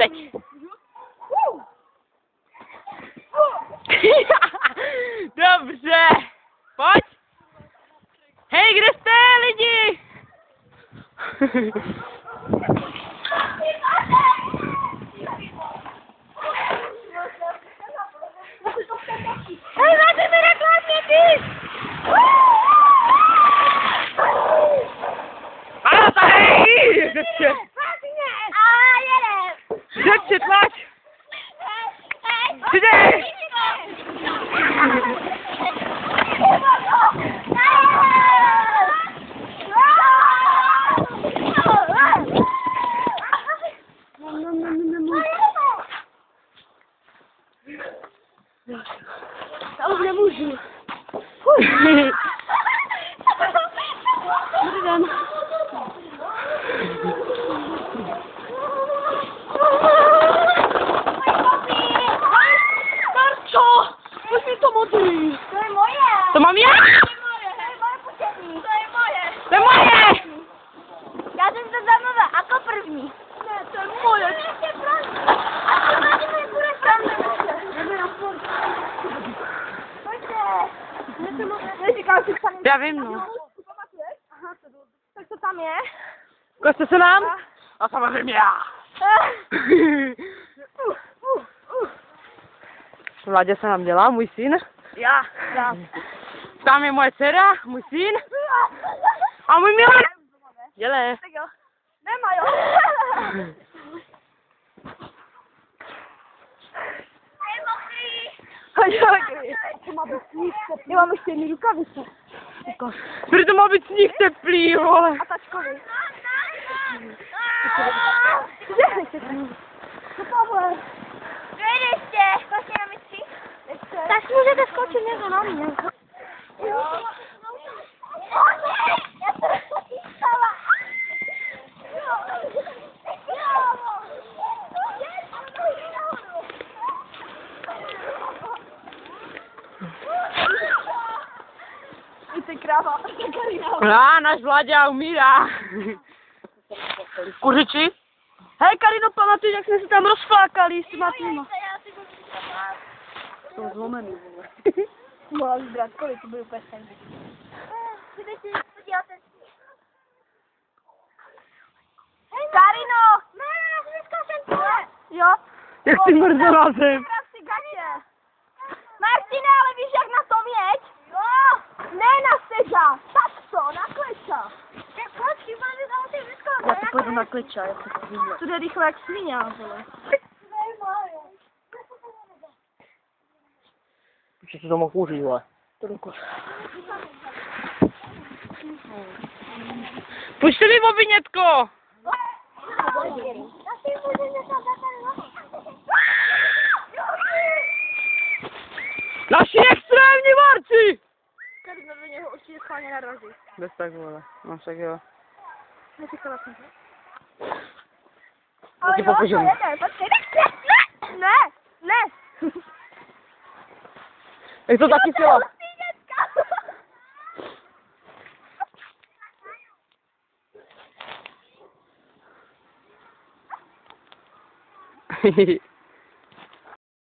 teď. Dobře. Pojď. Hej, kde jste, lidi? Hej, máte mi reklamně, ty! Ano, to hej! Řečče. A jedem! Řečče, tlač. Přidej! Já už nemůžu. Dobrý den. Tarčo! Pojď mi to modrý. To je moje. To mám já? To je moje početní. To je moje. To je moje! Já jsem to zamluvila jako první. Ne, to je moje. A to tady nebudeš tam Já vím, no. Tak to tam je. Koste se nám? A samozřejmě já. Vládě se nám dělá, můj syn. Já. Tam je moje dcera, můj syn. A můj Milan. Dělej. Tak jo. Nemá jo. Já mám ještě jedný rukavice. Proto má být sníh teplý, vole. A tačkovi. Kde nechce? Co Pavle? Dojde ještě. Vlastně na myči. Tak můžete skočit někdo na mě. Jo. O ne! Já to rozpískala. Ty kráva, Karina. Náš Vláďa umírá. Kuřiči? Hej Karino, pamatuj, jak jsme se tam rozflákali s těma týma. Jsou zlomený, vole. Mohla vybrat, kolik to bude úplně stejný. Karino! Ne, dneska jsem tohle. Jo? Jak ty mrzela zem. Martine, ale víš, jak na tom jeď? Jo! Ne na seža, tak to, na kleča. Tak počkej, máme tam ty vyskočit. Já to půjdu na kleča, jak se to vyjde. To jde rychle jak svině, vole. Ještě se to mohl užít, vole. Pušte mi bobinětko! Naši extrémní borci! Tady do něho určitě schválně narazí. Bez tak, vole. No však jo. Nečekala jsem to. Ale jo, to jede, počkej, ne. Jak to taky chtěla? Hehehe.